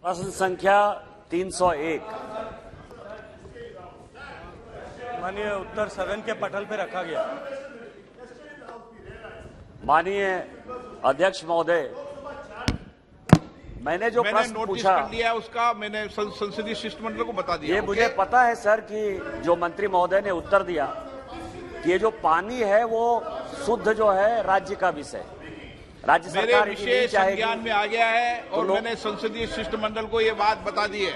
प्रश्न संख्या 301। माननीय उत्तर सदन के पटल पे रखा गया। माननीय अध्यक्ष महोदय, मैंने जो प्रश्न नोटिस पूछा कर लिया उसका मैंने संसदीय शिष्टमंडल को बता दिया। ये मुझे पता है सर कि जो मंत्री महोदय ने उत्तर दिया कि ये जो पानी है वो शुद्ध जो है राज्य का विषय, राज्य मेरे सरकार विषय संज्ञान में आ गया है और मैंने संसदीय शिष्टमंडल को ये बात बता दी है।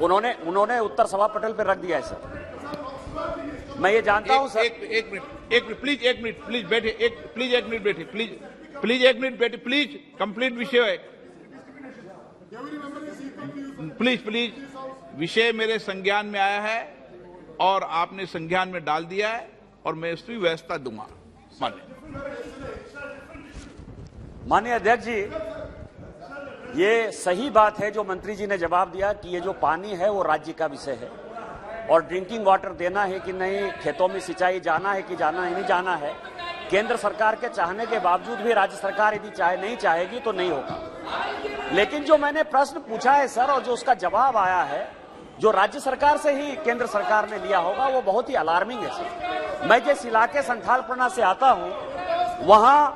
उन्होंने उत्तर सभा पटल पर रख दिया है सर। मैं ये जानता हूं सर। एक मिनट प्लीज, एक मिनट बैठे, प्लीज एक मिनट बैठे, प्लीज एक मिनट बैठे, प्लीज कंप्लीट विषय है, प्लीज विषय मेरे संज्ञान में आया है और आपने संज्ञान में डाल दिया है और मैं इसकी व्यवस्था दूंगा। माननीय अध्यक्ष जी, ये सही बात है जो मंत्री जी ने जवाब दिया कि ये जो पानी है वो राज्य का विषय है और ड्रिंकिंग वाटर देना है कि नहीं, खेतों में सिंचाई जाना है कि जाना है नहीं जाना है, केंद्र सरकार के चाहने के बावजूद भी राज्य सरकार यदि चाहे नहीं चाहेगी तो नहीं होगा। लेकिन जो मैंने प्रश्न पूछा है सर और जो उसका जवाब आया है जो राज्य सरकार से ही केंद्र सरकार ने लिया होगा वो बहुत ही अलार्मिंग है सर। मैं जिस इलाके संथालपना से आता हूं वहां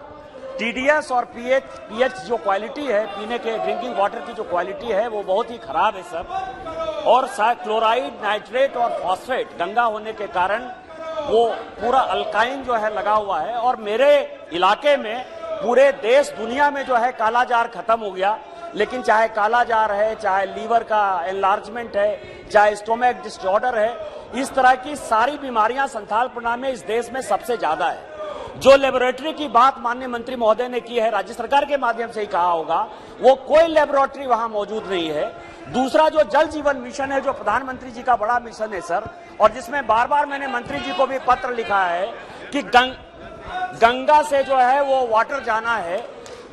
टीडीएस और पीएच जो क्वालिटी है, पीने के ड्रिंकिंग वाटर की जो क्वालिटी है वो बहुत ही खराब है सर। और क्लोराइड, नाइट्रेट और फॉस्फेट गंगा होने के कारण वो पूरा अल्काइन जो है लगा हुआ है। और मेरे इलाके में पूरे देश दुनिया में जो है कालाजार खत्म हो गया, लेकिन चाहे कालाजार है, चाहे लीवर का एनलार्जमेंट है, चाहे स्टोमक डिसऑर्डर है, इस तरह की सारी बीमारियां संथालपना में इस देश में सबसे ज्यादा है। जो लेबोरेटरी की बात माननीय मंत्री महोदय ने की है, राज्य सरकार के माध्यम से ही कहा होगा, वो कोई लेबोरेटरी वहां मौजूद नहीं है। दूसरा जो जल जीवन मिशन है जो प्रधानमंत्री जी का बड़ा मिशन है सर, और जिसमें बार बार मैंने मंत्री जी को भी पत्र लिखा है कि गंगा से जो है वो वाटर जाना है।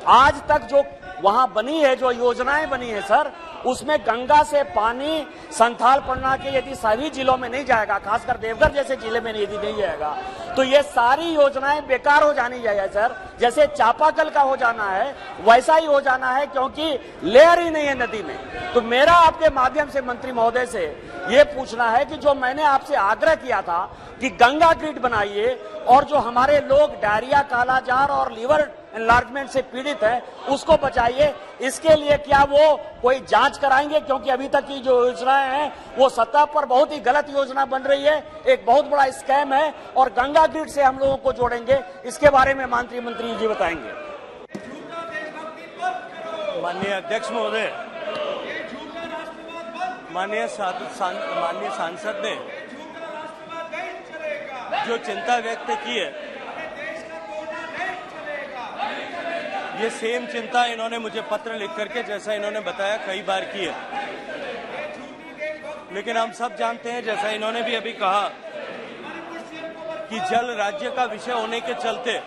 आज तक जो वहां बनी है, जो योजनाएं बनी है सर, उसमें गंगा से पानी संथालपना के यदि सभी जिलों में नहीं जाएगा, खासकर देवघर जैसे जिले में यदि नहीं जाएगा, तो ये सारी योजनाएं बेकार हो जानी चाहिए सर। जैसे चापाकल का हो जाना है वैसा ही हो जाना है, क्योंकि लेयर ही नहीं है नदी में। तो मेरा आपके माध्यम से मंत्री महोदय से ये पूछना है कि जो मैंने आपसे आग्रह किया था कि गंगा ग्रिड बनाइए और जो हमारे लोग डायरिया, कालाजार और लीवर एनलार्जमेंट से पीड़ित है उसको बचाइए। इसके लिए क्या वो कोई जांच कराएंगे? क्योंकि अभी तक की जो योजनाएं हैं वो सतह पर बहुत ही गलत योजना बन रही है, एक बहुत बड़ा स्कैम है और गंगा ग्रिड से हम लोगों को जोड़ेंगे। इसके बारे में मंत्री जी बताएंगे। माननीय अध्यक्ष महोदय, माननीय सांसद ने जो चिंता व्यक्त की है, ये सेम चिंता इन्होंने मुझे पत्र लिख करके, जैसा इन्होंने बताया, कई बार की है। लेकिन हम सब जानते हैं, जैसा इन्होंने भी अभी कहा, कि जल राज्य का विषय होने के चलते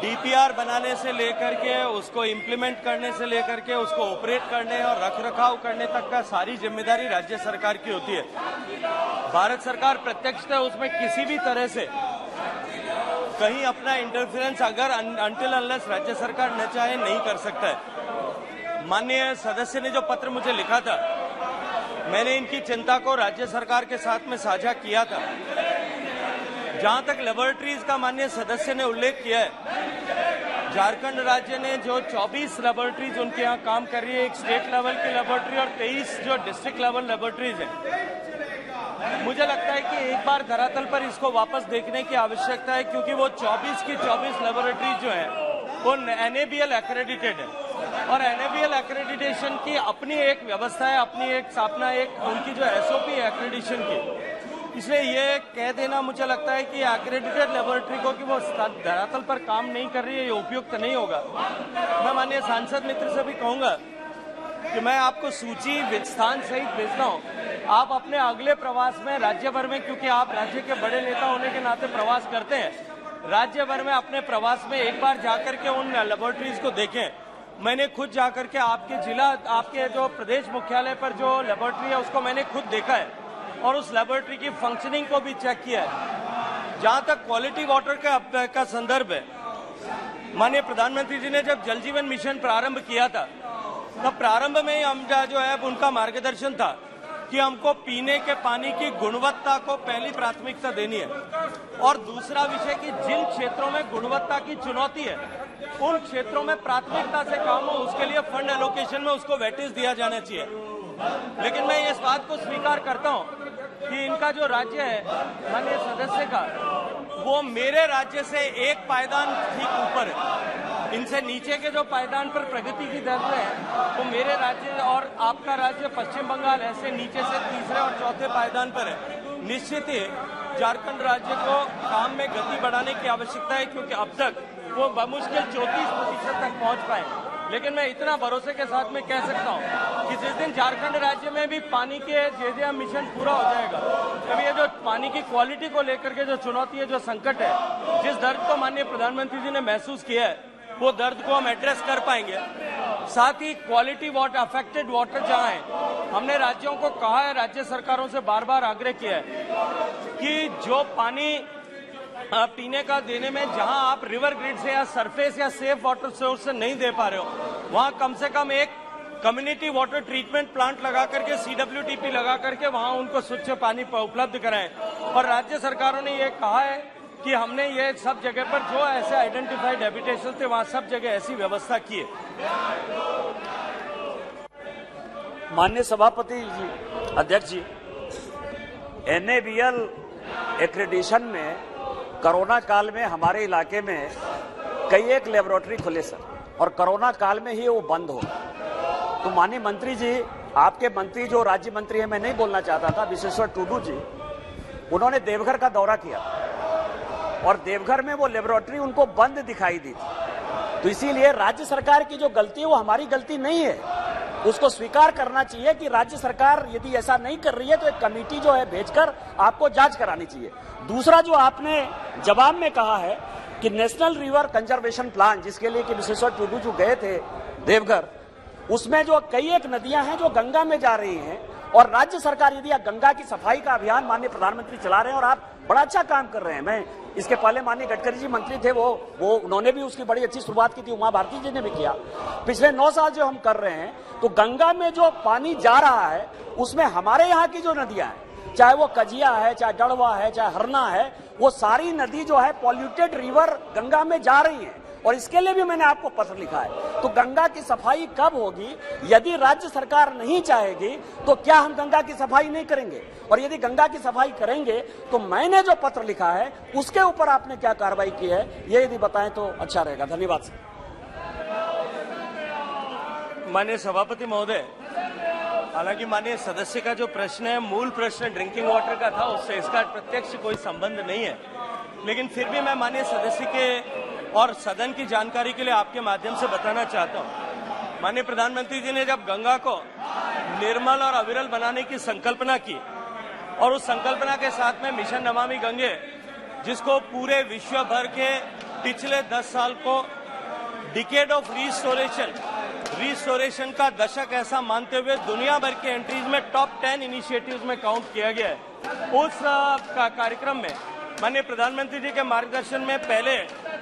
डीपीआर बनाने से लेकर के उसको इम्प्लीमेंट करने से लेकर के उसको ऑपरेट करने और रखरखाव करने तक का सारी जिम्मेदारी राज्य सरकार की होती है। भारत सरकार प्रत्यक्षतः उसमें किसी भी तरह से कहीं अपना इंटरफेरेंस अगर अनटिल अनलेस राज्य सरकार न चाहे नहीं कर सकता है। माननीय सदस्य ने जो पत्र मुझे लिखा था, मैंने इनकी चिंता को राज्य सरकार के साथ में साझा किया था। जहां तक लेबोरेटरीज का माननीय सदस्य ने उल्लेख किया है, झारखंड राज्य ने जो 24 लेबोरेटरीज उनके यहाँ काम कर रही है, एक स्टेट लेवल की लेबोरेटरी और 23 जो डिस्ट्रिक्ट लेवल लेबोरेटरीज है। मुझे लगता है कि एक बार धरातल पर इसको वापस देखने की आवश्यकता है, क्योंकि वो 24 की 24 लेबोरेटरीज जो है वो NABL एक्रेडिटेड है और NABL एक्रेडिटेशन की अपनी एक व्यवस्था है, अपनी एक स्थापना, एक उनकी जो SOP है एक्रेडिटेशन की। इसलिए ये कह देना मुझे लगता है कि एक्रेडिटेड लेबोरेटरी को कि वो धरातल पर काम नहीं कर रही है, ये उपयुक्त नहीं होगा। मैं माननीय सांसद मित्र से भी कहूंगा कि मैं आपको सूची स्थान सहित भेजता हूँ। आप अपने अगले प्रवास में राज्य भर में, क्योंकि आप राज्य के बड़े नेता होने के नाते प्रवास करते हैं, राज्य भर में अपने प्रवास में एक बार जाकर के उन लेबोरेटरीज को देखें। मैंने खुद जाकर के आपके जिला, आपके जो प्रदेश मुख्यालय पर जो लेबोरेटरी है उसको मैंने खुद देखा है और उस लेबोरेटरी की फंक्शनिंग को भी चेक किया है। जहां तक क्वालिटी वाटर का संदर्भ है, माननीय प्रधानमंत्री जी ने जब जल जीवन मिशन प्रारंभ किया था, तब प्रारंभ में ही हम जो है उनका मार्गदर्शन था कि हमको पीने के पानी की गुणवत्ता को पहली प्राथमिकता देनी है, और दूसरा विषय कि जिन क्षेत्रों में गुणवत्ता की चुनौती है उन क्षेत्रों में प्राथमिकता से काम हो, उसके लिए फंड एलोकेशन में उसको वेटेज दिया जाना चाहिए। लेकिन मैं इस बात को स्वीकार करता हूं कि इनका जो राज्य है माननीय सदस्य का, वो मेरे राज्य से एक पायदान ठीक ऊपर है। इनसे नीचे के जो पायदान पर प्रगति की दर है वो मेरे राज्य और आपका राज्य पश्चिम बंगाल ऐसे नीचे से तीसरे और चौथे पायदान पर है। निश्चित ही झारखंड राज्य को काम में गति बढ़ाने की आवश्यकता है, क्योंकि अब तक वो बमुश्किल 34% तक पहुंच पाए। लेकिन मैं इतना भरोसे के साथ में कह सकता हूं कि जिस दिन झारखंड राज्य में भी पानी के JJM मिशन पूरा हो जाएगा, तब ये जो पानी की क्वालिटी को लेकर के जो चुनौती है, जो संकट है, जिस दर्द को माननीय प्रधानमंत्री जी ने महसूस किया है, वो दर्द को हम एड्रेस कर पाएंगे। साथ ही क्वालिटी वाटर, अफेक्टेड वाटर जहां है, हमने राज्यों को कहा है, राज्य सरकारों से बार बार आग्रह किया है कि जो पानी पीने का देने में जहां आप रिवर ग्रिड से या सरफेस या सेफ वाटर सोर्स से नहीं दे पा रहे हो, वहां कम से कम एक कम्युनिटी वाटर ट्रीटमेंट प्लांट लगा करके, CWTP लगा करके वहां उनको स्वच्छ पानी उपलब्ध कराएं। और राज्य सरकारों ने ये कहा है कि हमने ये सब जगह पर जो ऐसे आइडेंटिफाइड हैबिटेशन थे वहां सब जगह ऐसी व्यवस्था की है। माननीय सभापति जी, अध्यक्ष जी, NABL एक्रेडिशन में कोरोना काल में हमारे इलाके में कई एक लेबोरेटरी खुले सर, और कोरोना काल में ही वो बंद हो। तो माननीय मंत्री जी, आपके मंत्री जो राज्य मंत्री है, मैं नहीं बोलना चाहता था, विश्वेश्वर टुडू जी, उन्होंने देवघर का दौरा किया और देवघर में वो लेबोरेटरी उनको बंद दिखाई दी थी। तो इसीलिए राज्य सरकार की जो गलती है वो हमारी गलती नहीं है, उसको स्वीकार करना चाहिए कि राज्य सरकार यदि ऐसा नहीं कर रही है तो एक कमेटी जो है भेजकर आपको जांच करानी चाहिए। दूसरा जो आपने जवाब में कहा है कि नेशनल रिवर कंजर्वेशन प्लान, जिसके लिए कि विश्वेश्वर टुडू जो गए थे देवघर, उसमें जो कई एक नदियां हैं जो गंगा में जा रही हैं, और राज्य सरकार यदि गंगा की सफाई का अभियान माननीय प्रधानमंत्री चला रहे हैं और आप बड़ा अच्छा काम कर रहे हैं। मैं इसके पहले माननीय गडकरी जी मंत्री थे, वो उन्होंने भी उसकी बड़ी अच्छी शुरुआत की थी, उमा भारती जी ने भी किया। पिछले 9 साल जो हम कर रहे हैं, तो गंगा में जो पानी जा रहा है उसमें हमारे यहाँ की जो नदियां हैं, चाहे वो कजिया है, चाहे डड़वा है, चाहे हरना है, वो सारी नदी जो है पॉल्यूटेड रिवर गंगा में जा रही है। और इसके लिए भी मैंने आपको पत्र लिखा है। तो गंगा की सफाई कब होगी? यदि राज्य सरकार नहीं चाहेगी तो क्या हम गंगा की सफाई नहीं करेंगे? और यदि गंगा की सफाई करेंगे तो मैंने जो पत्र लिखा है उसके ऊपर आपने क्या कार्रवाई की है, ये यदि बताएं तो अच्छा रहेगा। धन्यवाद सर। माननीय सभापति महोदय, हालांकि माननीय सदस्य का जो प्रश्न है, मूल प्रश्न ड्रिंकिंग वाटर का था, उससे इसका प्रत्यक्ष कोई संबंध नहीं है। लेकिन फिर भी मैं माननीय सदस्य के और सदन की जानकारी के लिए आपके माध्यम से बताना चाहता हूं। माननीय प्रधानमंत्री जी ने जब गंगा को निर्मल और अविरल बनाने की संकल्पना की, और उस संकल्पना के साथ में मिशन नमामि गंगे, जिसको पूरे विश्व भर के पिछले 10 साल को डिकेड ऑफ रिस्टोरेशन का दशक ऐसा मानते हुए दुनिया भर के एंट्रीज में टॉप 10 इनिशिएटिव्स में काउंट किया गया है। उस कार्यक्रम में माननीय प्रधानमंत्री जी के मार्गदर्शन में पहले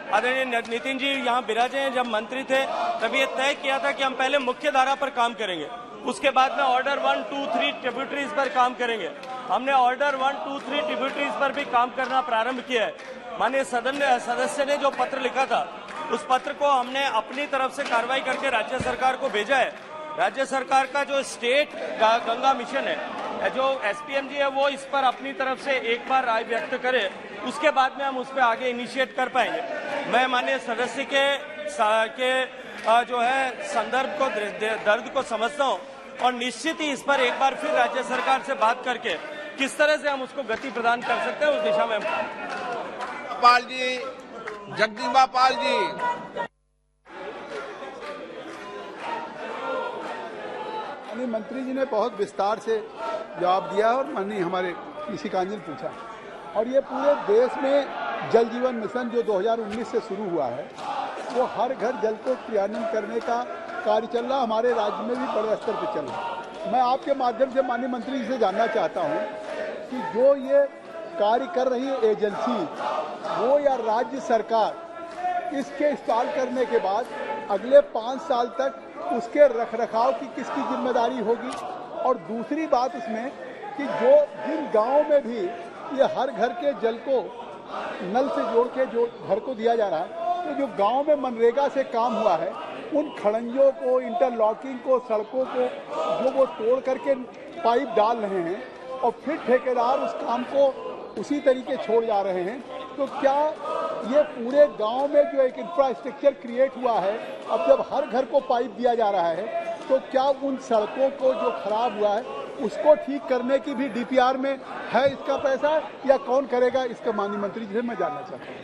आदरणीय नितिन जी यहाँ विराजे हैं, जब मंत्री थे तब ये तय किया था कि हम पहले मुख्य धारा पर काम करेंगे, उसके बाद में ऑर्डर 1, 2, 3 ट्रिब्यूटरीज पर काम करेंगे। हमने ऑर्डर 1, 2, 3 ट्रिब्यूटरीज पर भी काम करना प्रारंभ किया है। माननीय सदस्य ने जो पत्र लिखा था, उस पत्र को हमने अपनी तरफ से कार्रवाई करके राज्य सरकार को भेजा है। राज्य सरकार का जो स्टेट गंगा मिशन है, जो SPM जी है, वो इस पर अपनी तरफ से एक बार राय व्यक्त करे, उसके बाद में हम उस पर आगे इनिशिएट कर पाएंगे। मैं माननीय सदस्य के जो है संदर्भ को, दर्द को समझता हूं, और निश्चित ही इस पर एक बार फिर राज्य सरकार से बात करके किस तरह से हम उसको गति प्रदान कर सकते हैं, उस दिशा में पाल जी, जगदीबा पाल जी। माननीय मंत्री जी ने बहुत विस्तार से जवाब दिया और माननीय हमारे निशिकांत जी ने पूछा, और ये पूरे देश में जल जीवन मिशन जो 2019 से शुरू हुआ है, वो हर घर जल को क्रियान्वयन करने का कार्य चल रहा, हमारे राज्य में भी बड़े स्तर पर चल रहा। मैं आपके माध्यम से माननीय मंत्री जी से जानना चाहता हूँ कि जो ये कार्य कर रही है एजेंसी, वो या राज्य सरकार इसके इंस्टॉल करने के बाद अगले 5 साल तक उसके रखरखाव की किसकी जिम्मेदारी होगी। और दूसरी बात उसमें कि जो जिन गांवों में भी ये हर घर के जल को नल से जोड़ के जो घर को दिया जा रहा है, तो जो गांव में मनरेगा से काम हुआ है उन खड़ंजों को, इंटरलॉकिंग को, सड़कों को जो वो तोड़ करके पाइप डाल रहे हैं और फिर ठेकेदार उस काम को उसी तरीके छोड़ जा रहे हैं, तो क्या ये पूरे गांव में जो एक इंफ्रास्ट्रक्चर क्रिएट हुआ है, अब जब हर घर को पाइप दिया जा रहा है, तो क्या उन सड़कों को जो खराब हुआ है उसको ठीक करने की भी डीपीआर में है इसका पैसा, या कौन करेगा? इसका माननीय मंत्री जी से मैं जानना चाहता हूँ।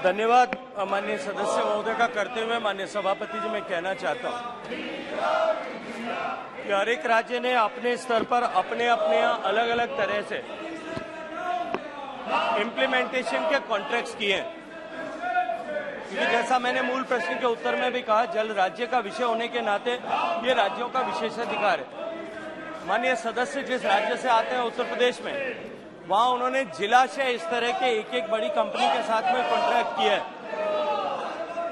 धन्यवाद माननीय सदस्य महोदय का करते हुए माननीय सभापति जी मैं कहना चाहता हूँ कि हर एक राज्य ने अपने स्तर पर अपने अपने अलग अलग तरह से इम्प्लीमेंटेशन के कॉन्ट्रैक्ट्स किए हैं, क्योंकि जैसा मैंने मूल प्रश्न के उत्तर में भी कहा, जल राज्य का विषय होने के नाते ये राज्यों का विशेषाधिकार है। माननीय सदस्य जिस राज्य से आते हैं उत्तर प्रदेश में, वहां उन्होंने जिला से इस तरह के एक एक बड़ी कंपनी के साथ में कॉन्ट्रैक्ट किया है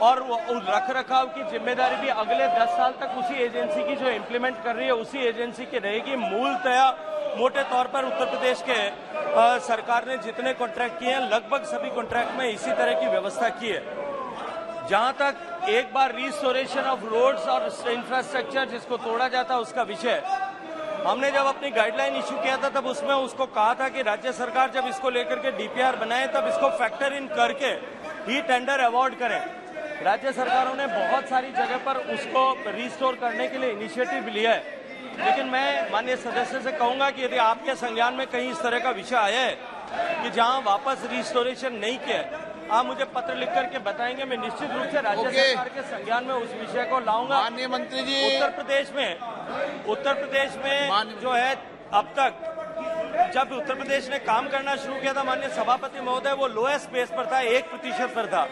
और रख रखाव की जिम्मेदारी भी अगले 10 साल तक उसी एजेंसी की जो इम्प्लीमेंट कर रही है उसी एजेंसी की रहेगी। मूलतया मोटे तौर पर उत्तर प्रदेश के सरकार ने जितने कॉन्ट्रैक्ट किए हैं लगभग सभी कॉन्ट्रैक्ट में इसी तरह की व्यवस्था की है। जहां तक एक बार रिस्टोरेशन ऑफ रोड्स और इंफ्रास्ट्रक्चर जिसको तोड़ा जाता है उसका विषय, हमने जब अपनी गाइडलाइन इश्यू किया था तब उसमें उसको कहा था कि राज्य सरकार जब इसको लेकर के डीपीआर बनाए तब इसको फैक्टर इन करके ही टेंडर अवॉर्ड करें। राज्य सरकारों ने बहुत सारी जगह पर उसको रिस्टोर करने के लिए इनिशिएटिव लिया है, लेकिन मैं माननीय सदस्य से कहूंगा कि यदि आपके संज्ञान में कहीं इस तरह का विषय आया है कि जहां वापस रिस्टोरेशन नहीं किया, आप मुझे पत्र लिख करके बताएंगे, मैं निश्चित रूप से राज्य सरकार के संज्ञान में उस विषय को लाऊंगा। माननीय मंत्री जी, उत्तर प्रदेश में जो है अब तक जब उत्तर प्रदेश ने काम करना शुरू किया था माननीय सभापति महोदय, वो लोएस्ट बेस पर था, 1% पर था,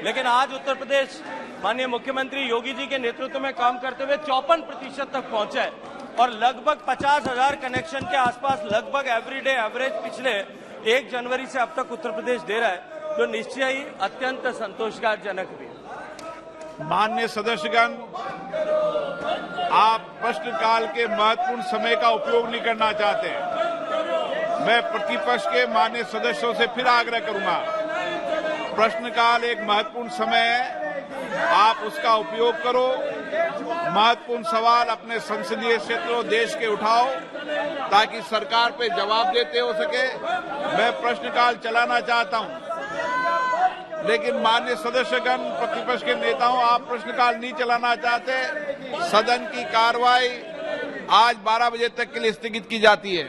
लेकिन आज उत्तर प्रदेश माननीय मुख्यमंत्री योगी जी के नेतृत्व में काम करते हुए 54% तक पहुंचा है और लगभग 50,000 कनेक्शन के आसपास लगभग एवरीडे एवरेज पिछले 1 जनवरी से अब तक उत्तर प्रदेश दे रहा है, जो निश्चय ही अत्यंत संतोषजनक भी है। माननीय सदस्यगण, आप प्रश्नकाल के महत्वपूर्ण समय का उपयोग नहीं करना चाहते। मैं प्रतिपक्ष के माननीय सदस्यों से फिर आग्रह करूंगा, प्रश्नकाल एक महत्वपूर्ण समय है, आप उसका उपयोग करो। महत्वपूर्ण सवाल अपने संसदीय क्षेत्रों देश के उठाओ ताकि सरकार पे जवाब देते हो सके। मैं प्रश्नकाल चलाना चाहता हूं, लेकिन माननीय सदस्यगण, प्रतिपक्ष के नेताओं, आप प्रश्नकाल नहीं चलाना चाहते। सदन की कार्रवाई आज 12 बजे तक के लिए स्थगित की जाती है।